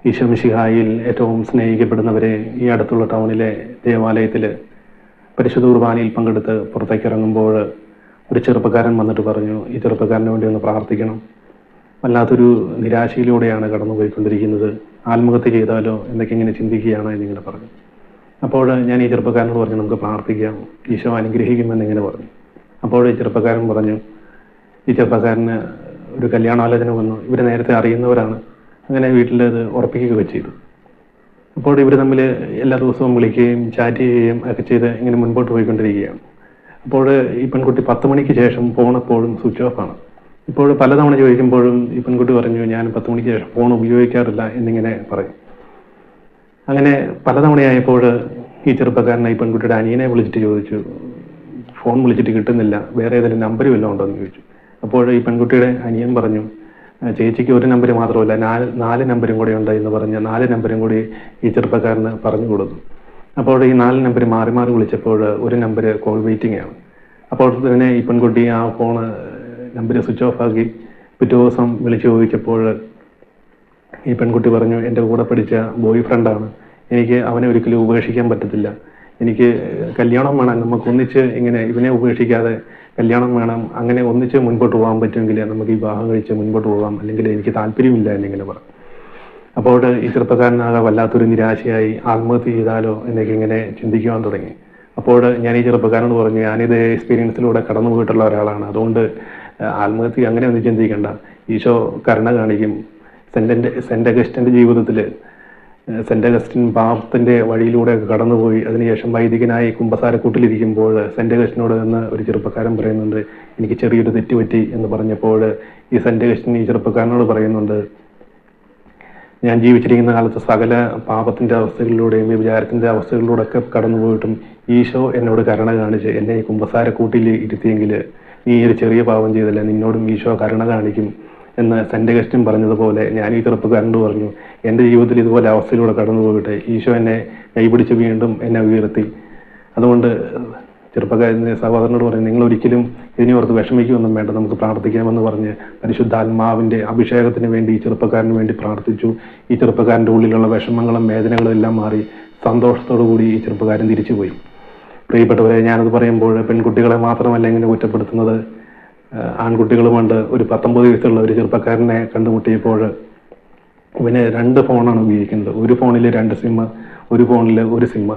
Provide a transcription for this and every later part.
ഈശോ മിശിഹായിൽ ഏറ്റവും സ്നേഹിക്കപ്പെടുന്നവരെ, ഈ അടുത്തുള്ള ടൗണിലെ ദേവാലയത്തിൽ പരിശുദ്ധ കുർബാനയിൽ പങ്കെടുത്ത് പുറത്തേക്ക് ഇറങ്ങുമ്പോൾ ഒരു ചെറുപ്പക്കാരൻ വന്നിട്ട് പറഞ്ഞു, ഈ ചെറുപ്പക്കാരന് വേണ്ടി ഒന്ന് പ്രാർത്ഥിക്കണം. വല്ലാത്തൊരു നിരാശയിലൂടെയാണ് കടന്നുപോയിക്കൊണ്ടിരിക്കുന്നത്. ആത്മഹത്യ ചെയ്താലോ എന്നൊക്കെ ഇങ്ങനെ ചിന്തിക്കുകയാണ് എന്നിങ്ങനെ പറഞ്ഞു. അപ്പോൾ ഞാൻ ഈ ചെറുപ്പക്കാരനോട് പറഞ്ഞു, നമുക്ക് പ്രാർത്ഥിക്കാം, ഈശോ അനുഗ്രഹിക്കുമെന്നിങ്ങനെ പറഞ്ഞു. അപ്പോൾ ഈ ചെറുപ്പക്കാരൻ പറഞ്ഞു, ഈ ചെറുപ്പക്കാരന് ഒരു കല്യാണാലോചന വന്നു. ഇവർ നേരത്തെ അറിയുന്നവരാണ്. അങ്ങനെ വീട്ടിൽ അത് ഉറപ്പിക്കുകയൊക്കെ ചെയ്തു. അപ്പോൾ ഇവർ തമ്മിൽ എല്ലാ ദിവസവും വിളിക്കുകയും ചാറ്റ് ചെയ്യുകയും ഒക്കെ ചെയ്ത് ഇങ്ങനെ മുൻപോട്ട് പോയിക്കൊണ്ടിരിക്കുകയാണ്. അപ്പോൾ ഈ പെൺകുട്ടി 10 മണിക്ക് ശേഷം ഫോൺ എപ്പോഴും സ്വിച്ച് ഓഫ് ആണ്. ഇപ്പോൾ പലതവണ ചോദിക്കുമ്പോഴും ഈ പെൺകുട്ടി പറഞ്ഞു, ഞാൻ 10 മണിക്ക് ശേഷം ഫോൺ ഉപയോഗിക്കാറില്ല എന്നിങ്ങനെ പറയും. അങ്ങനെ പലതവണയായപ്പോൾ ഈ ചെറുപ്പക്കാരനെ ഈ പെൺകുട്ടിയുടെ അനിയനെ വിളിച്ചിട്ട് ചോദിച്ചു, ഫോൺ വിളിച്ചിട്ട് കിട്ടുന്നില്ല, വേറെ ഏതെങ്കിലും നമ്പർ വല്ലതും ഉണ്ടോ എന്ന് ചോദിച്ചു. അപ്പോൾ ഈ പെൺകുട്ടിയുടെ അനിയൻ പറഞ്ഞു, ചേച്ചിക്ക് ഒരു നമ്പർ മാത്രമല്ല, 4 നമ്പരും കൂടെ ഉണ്ട് എന്ന് പറഞ്ഞ് 4 നമ്പരും കൂടി ഈ ചെറുപ്പക്കാരന് പറഞ്ഞു കൊടുത്തു. അപ്പോൾ ഈ 4 നമ്പർ മാറി മാറി വിളിച്ചപ്പോൾ ഒരു നമ്പർ കോൾ വെയിറ്റിംഗ് ആണ്. അപ്പോൾ തന്നെ ഈ പെൺകുട്ടി ആ ഫോണ് നമ്പർ സ്വിച്ച് ഓഫ് ആക്കി പിറ്റേ ദിവസം വിളിച്ചു ചോദിച്ചപ്പോൾ ഈ പെൺകുട്ടി പറഞ്ഞു, എൻ്റെ കൂടെ പഠിച്ച ബോയ് ഫ്രണ്ടാണ്, എനിക്ക് അവനെ ഒരിക്കലും ഉപേക്ഷിക്കാൻ പറ്റത്തില്ല, എനിക്ക് കല്യാണം വേണം, നമുക്ക് ഒന്നിച്ച് ഇങ്ങനെ ഇവനെ ഉപേക്ഷിക്കാതെ കല്യാണം വേണം, അങ്ങനെ ഒന്നിച്ച് മുൻപോട്ട് പോകാൻ പറ്റുമെങ്കിൽ നമുക്ക് ഈ വിവാഹം കഴിച്ച് മുൻപോട്ട് പോകാം, അല്ലെങ്കിൽ എനിക്ക് താല്പര്യമില്ല എന്നിങ്ങനെ പറഞ്ഞു. അപ്പോൾ ഈ ചെറുപ്പക്കാരനാകെ വല്ലാത്തൊരു നിരാശയായി, ആത്മഹത്യ ചെയ്താലോ എന്നൊക്കെ ഇങ്ങനെ ചിന്തിക്കുവാൻ തുടങ്ങി. അപ്പോൾ ഞാൻ ഈ ചെറുപ്പക്കാരനോട് പറഞ്ഞു, ഞാനിത് എക്സ്പീരിയൻസിലൂടെ കടന്നു പോയിട്ടുള്ള ഒരാളാണ്, അതുകൊണ്ട് ആത്മഹത്യ അങ്ങനെ ഒന്നും ചിന്തിക്കേണ്ട, ഈശോ കരുണ കാണിക്കും. സെന്റ് അഗസ്റ്റിന്റെ ജീവിതത്തിൽ സെന്റ് അഗസ്റ്റിൻ പാപത്തിന്റെ വഴിയിലൂടെയൊക്കെ കടന്നുപോയി അതിനുശേഷം വൈദികനായി കുമ്പസാരക്കൂട്ടിലിരിക്കുമ്പോൾ സെന്റ് അഗസ്റ്റിനോട് നിന്ന് ഒരു ചെറുപ്പക്കാരൻ പറയുന്നുണ്ട്, എനിക്ക് ചെറിയൊരു തെറ്റുപറ്റി എന്ന് പറഞ്ഞപ്പോൾ ഈ സെന്റ് അഗസ്റ്റിൻ ഈ ചെറുപ്പക്കാരനോട് പറയുന്നുണ്ട്, ഞാൻ ജീവിച്ചിരിക്കുന്ന കാലത്ത് സകല പാപത്തിന്റെ അവസ്ഥകളിലൂടെയും വിചാരത്തിന്റെ അവസ്ഥകളിലൂടെ ഒക്കെ കടന്നുപോയിട്ടും ഈശോ എന്നോട് കരുണ കാണിച്ച് എന്നെ ഈ കുമ്പസാരക്കൂട്ടിൽ ഇരുത്തിയെങ്കിൽ നീ ഒരു ചെറിയ പാപം ചെയ്തല്ല, നിന്നോടും ഈശോ കരുണ കാണിക്കും എന്ന് സെന്റ് അഗസ്റ്റിൻ പറഞ്ഞതുപോലെ ഞാൻ ഈ ചെറുപ്പക്കാരനോട് പറഞ്ഞു, എൻ്റെ ജീവിതത്തിൽ ഇതുപോലെ അവസ്ഥയിലൂടെ കടന്നു പോയിട്ട് ഈശോ എന്നെ കൈപിടിച്ച് വീണ്ടും എന്നെ ഉയർത്തി. അതുകൊണ്ട് ചെറുപ്പക്കാരൻ്റെ സഹോദരനോട് പറഞ്ഞു, നിങ്ങൾ ഒരിക്കലും ഇതിനോർത്ത് വിഷമിക്കുകയൊന്നും വേണ്ട, നമുക്ക് പ്രാർത്ഥിക്കാമെന്ന് പറഞ്ഞ് പരിശുദ്ധാത്മാവിൻ്റെ അഭിഷേകത്തിന് വേണ്ടി ഈ ചെറുപ്പക്കാരന് വേണ്ടി പ്രാർത്ഥിച്ചു. ഈ ചെറുപ്പക്കാരൻ്റെ ഉള്ളിലുള്ള വിഷമങ്ങളും വേദനകളും എല്ലാം മാറി സന്തോഷത്തോടു കൂടി ഈ ചെറുപ്പക്കാരൻ തിരിച്ചുപോയി. പ്രിയപ്പെട്ടവരെ, ഞാനത് പറയുമ്പോൾ പെൺകുട്ടികളെ മാത്രമല്ല ഇങ്ങനെ കുറ്റപ്പെടുത്തുന്നത്, ആൺകുട്ടികളുമുണ്ട്. ഒരു 19 വയസ്സുള്ള ഒരു ചെറുപ്പക്കാരനെ കണ്ടുമുട്ടിയപ്പോൾ ഇവന് 2 ഫോണാണ് ഉപയോഗിക്കുന്നത്. ഒരു ഫോണിൽ 2 സിം, ഒരു ഫോണിൽ 1 സിം.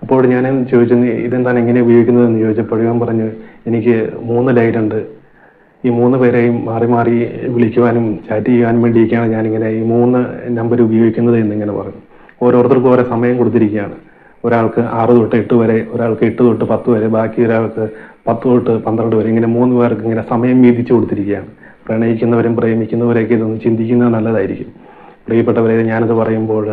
അപ്പോൾ ഞാൻ ചോദിച്ചു, ഇതെന്താണ് എങ്ങനെ ഉപയോഗിക്കുന്നതെന്ന് ചോദിച്ചപ്പോൾ ഇവൻ പറഞ്ഞു, എനിക്ക് 3 ലൈനുണ്ട്, ഈ 3 പേരെയും മാറി മാറി വിളിക്കുവാനും ചാറ്റ് ചെയ്യാനും വേണ്ടിയൊക്കെയാണ് ഞാനിങ്ങനെ ഈ 3 നമ്പർ ഉപയോഗിക്കുന്നത് എന്നിങ്ങനെ പറഞ്ഞു. ഓരോരുത്തർക്കും ഓരോ സമയം കൊടുത്തിരിക്കുകയാണ്. ഒരാൾക്ക് 6 തൊട്ട് 8 വരെ, ഒരാൾക്ക് 8 തൊട്ട് 10 വരെ, ബാക്കി ഒരാൾക്ക് 10 തൊട്ട് 12 വരെ, ഇങ്ങനെ 3 പേർക്ക് ഇങ്ങനെ സമയം വീതിച്ചു കൊടുത്തിരിക്കുകയാണ്. പ്രണയിക്കുന്നവരും പ്രേമിക്കുന്നവരെയൊക്കെ ഇതൊന്ന് ചിന്തിക്കുന്നത് നല്ലതായിരിക്കും. പ്രിയപ്പെട്ടവരെ, ഞാനത് പറയുമ്പോൾ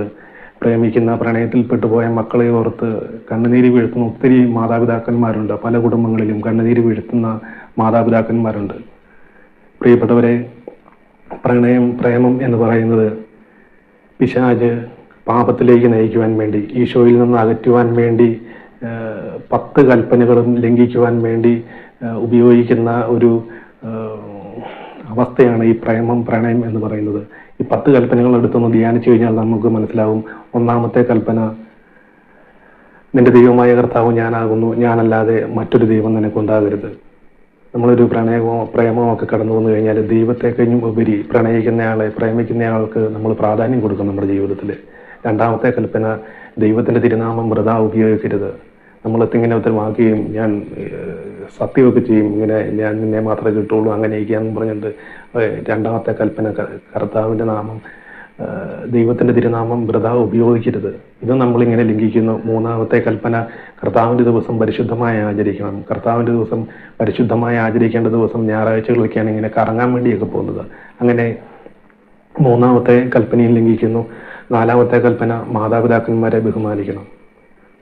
പ്രേമിക്കുന്ന പ്രണയത്തിൽപ്പെട്ടു പോയ മക്കളെ ഓർത്ത് കണ്ണുനീര് വീഴ്ത്തുന്ന ഒത്തിരി മാതാപിതാക്കന്മാരുണ്ട്. പല കുടുംബങ്ങളിലും കണ്ണുനീര് വീഴ്ത്തുന്ന മാതാപിതാക്കന്മാരുണ്ട്. പ്രിയപ്പെട്ടവരെ, പ്രേമം എന്ന് പറയുന്നത് പിശാച് പാപത്തിലേക്ക് നയിക്കുവാൻ വേണ്ടി, ഈശോയിൽ നിന്ന് അകറ്റുവാൻ വേണ്ടി 10 കൽപ്പനകളും ലംഘിക്കുവാൻ വേണ്ടി ഉപയോഗിക്കുന്ന ഒരു അവസ്ഥയാണ് ഈ പ്രണയം എന്ന് പറയുന്നത്. ഈ 10 കൽപ്പനകൾ എടുത്തൊന്ന് ധ്യാനിച്ചു കഴിഞ്ഞാൽ നമുക്ക് മനസ്സിലാവും. 1-ാമത്തെ കൽപ്പന, നിന്റെ ദൈവമായ കർത്താവ് ഞാനാകുന്നു, ഞാനല്ലാതെ മറ്റൊരു ദൈവം നിനക്കുണ്ടാകരുത്. നമ്മളൊരു പ്രേമമോ ഒക്കെ കടന്നു വന്നു കഴിഞ്ഞാൽ ദൈവത്തെ കഴിഞ്ഞും ഉപരി പ്രണയിക്കുന്നയാളെ, പ്രേമിക്കുന്നയാൾക്ക് നമ്മൾ പ്രാധാന്യം കൊടുക്കും നമ്മുടെ ജീവിതത്തിൽ. 2-ാമത്തെ കൽപ്പന, ദൈവത്തിന്റെ തിരുനാമം വൃഥാ ഉപയോഗിക്കരുത്. നമ്മളെത്തിങ്ങനെ ഉത്തരവാക്കുകയും ഞാൻ സത്യമൊക്കെ ചെയ്യും, ഇങ്ങനെ ഞാൻ നിന്നെ മാത്രമേ കിട്ടുള്ളൂ അങ്ങനെയൊക്കെയാണെന്ന് പറഞ്ഞിട്ട് 2-ാമത്തെ കൽപ്പന, കർത്താവിൻ്റെ നാമം, ദൈവത്തിന്റെ തിരുനാമം വൃഥാ ഉപയോഗിക്കരുത്. ഇത് നമ്മളിങ്ങനെ ലംഘിക്കുന്നു. 3-ാമത്തെ കൽപ്പന, കർത്താവിൻ്റെ ദിവസം പരിശുദ്ധമായി ആചരിക്കണം. കർത്താവിൻ്റെ ദിവസം പരിശുദ്ധമായി ആചരിക്കേണ്ട ദിവസം ഞായറാഴ്ചകളിലേക്കാണ് ഇങ്ങനെ കറങ്ങാൻ വേണ്ടിയൊക്കെ പോകുന്നത്. അങ്ങനെ 3-ാമത്തെ കൽപ്പനയും ലംഘിക്കുന്നു. 4-ാമത്തെ കൽപ്പന, മാതാപിതാക്കന്മാരെ ബഹുമാനിക്കണം.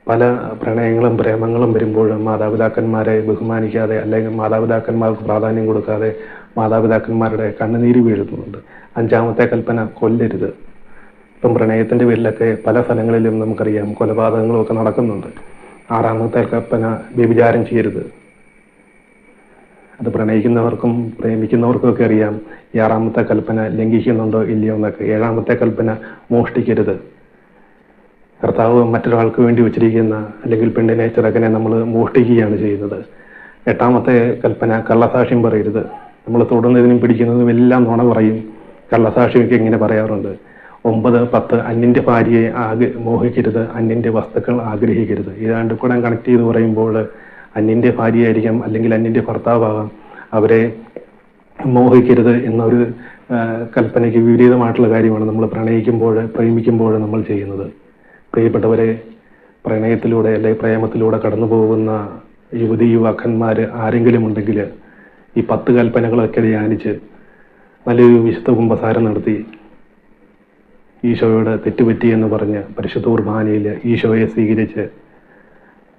പല പ്രണയങ്ങളും പ്രേമങ്ങളും വരുമ്പോൾ മാതാപിതാക്കന്മാരെ ബഹുമാനിക്കാതെ, അല്ലെങ്കിൽ മാതാപിതാക്കന്മാർക്ക് പ്രാധാന്യം കൊടുക്കാതെ മാതാപിതാക്കന്മാരുടെ കണ്ണുനീര് വീഴുന്നുണ്ട്. 5-ാമത്തെ കൽപ്പന, കൊല്ലരുത്. ഇപ്പം പ്രണയത്തിന്റെ പേരിലൊക്കെ പല സ്ഥലങ്ങളിലും നമുക്കറിയാം കൊലപാതകങ്ങളും ഒക്കെ നടക്കുന്നുണ്ട്. 6-ാമത്തെ കൽപ്പന, വ്യഭിചാരം ചെയ്യരുത്. അത് പ്രണയിക്കുന്നവർക്കും പ്രേമിക്കുന്നവർക്കും ഒക്കെ അറിയാം ഈ 6-ാമത്തെ കൽപ്പന ലംഘിക്കുന്നുണ്ടോ ഇല്ലയോ എന്നൊക്കെ. 7-ാമത്തെ കൽപ്പന മോഷ്ടിക്കരുത്. കർത്താവ് മറ്റൊരാൾക്ക് വേണ്ടി വെച്ചിരിക്കുന്ന അല്ലെങ്കിൽ പെണ്ണിനെ ചെറുക്കനെ നമ്മൾ മോഷ്ടിക്കുകയാണ് ചെയ്യുന്നത്. 8-ാമത്തെ കൽപ്പന കള്ളസാക്ഷ്യം പറയരുത്. നമ്മൾ തൊടുന്നതിനും പിടിക്കുന്നതിനും എല്ലാം നുണ പറയും. കള്ളസാക്ഷിയൊക്കെ ഇങ്ങനെ പറയാറുണ്ട്. 9, 10 അന്യന്റെ ഭാര്യയെ മോഹിക്കരുത്, അന്യന്റെ വസ്തുക്കൾ ആഗ്രഹിക്കരുത്. ഇത് രണ്ടും കൂടെ കണക്ട് ചെയ്ത് പറയുമ്പോൾ അന്യന്റെ ഭാര്യയായിരിക്കാം അല്ലെങ്കിൽ അന്യന്റെ ഭർത്താവാകാം, അവരെ മോഹിക്കരുത് എന്നൊരു കൽപ്പനയ്ക്ക് വിപരീതമായിട്ടുള്ള കാര്യമാണ് നമ്മൾ പ്രേമിക്കുമ്പോൾ നമ്മൾ ചെയ്യുന്നത്. പ്രിയപ്പെട്ടവരെ, പ്രണയത്തിലൂടെ അല്ലെങ്കിൽ പ്രേമത്തിലൂടെ കടന്നു പോകുന്ന യുവതി-യുവാക്കന്മാർ ആരെങ്കിലും ഉണ്ടെങ്കിൽ ഈ 10 കൽപ്പനകളൊക്കെ ധ്യാനിച്ച് നല്ലൊരു വിശുദ്ധ കുമ്പസാരം നടത്തി ഈശോയോട് തെറ്റുപറ്റി എന്ന് പറഞ്ഞ് പരിശുദ്ധ കുർബാനയിൽ ഈശോയെ സ്വീകരിച്ച്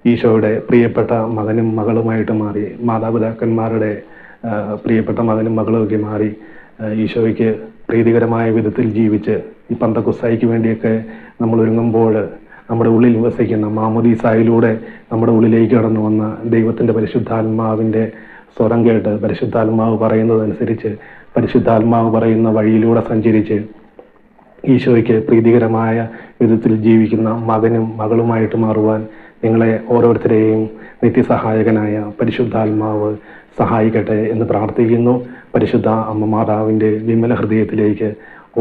ഈശോയുടെ പ്രിയപ്പെട്ട മകനും മകളുമായിട്ട് മാറി, മാതാപിതാക്കന്മാരുടെ പ്രിയപ്പെട്ട മകനും മകളുമൊക്കെ മാറി ഈശോയ്ക്ക് പ്രീതികരമായ വിധത്തിൽ ജീവിച്ച് ഈ പന്തക്കുസ്തായ്ക്ക് വേണ്ടിയൊക്കെ നമ്മൾ ഒരുങ്ങുമ്പോൾ നമ്മുടെ ഉള്ളിൽ വസിക്കുന്ന മാമോദീസായിലൂടെ നമ്മുടെ ഉള്ളിലേക്ക് കടന്നു വന്ന ദൈവത്തിൻ്റെ പരിശുദ്ധാത്മാവിൻ്റെ സ്വരം കേട്ട് പരിശുദ്ധാത്മാവ് പറയുന്നതനുസരിച്ച് പരിശുദ്ധാത്മാവ് പറയുന്ന വഴിയിലൂടെ സഞ്ചരിച്ച് ഈശോയ്ക്ക് പ്രീതികരമായ വിധത്തിൽ ജീവിക്കുന്ന മകനും മകളുമായിട്ട് മാറുവാൻ നിങ്ങളെ ഓരോരുത്തരെയും നിത്യസഹായകനായ പരിശുദ്ധാത്മാവ് സഹായിക്കട്ടെ എന്ന് പ്രാർത്ഥിക്കുന്നു. പരിശുദ്ധ അമ്മ മാതാവിൻ്റെ വിമല ഹൃദയത്തിലേക്ക്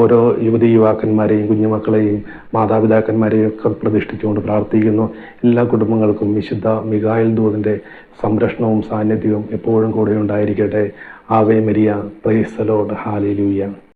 ഓരോ യുവതി-യുവാക്കന്മാരെയും കുഞ്ഞുമക്കളെയും മാതാപിതാക്കന്മാരെയും ഒക്കെ പ്രതിഷ്ഠിച്ചുകൊണ്ട് പ്രാർത്ഥിക്കുന്നു. എല്ലാ കുടുംബങ്ങൾക്കും വിശുദ്ധ മിഖായേൽ ദൂതൻ്റെ സംരക്ഷണവും സാന്നിധ്യവും എപ്പോഴും കൂടെ ഉണ്ടായിരിക്കട്ടെ. ആവേ മരിയ, പ്രൈസ് ദി ലോർഡ്, ഹല്ലേലൂയ.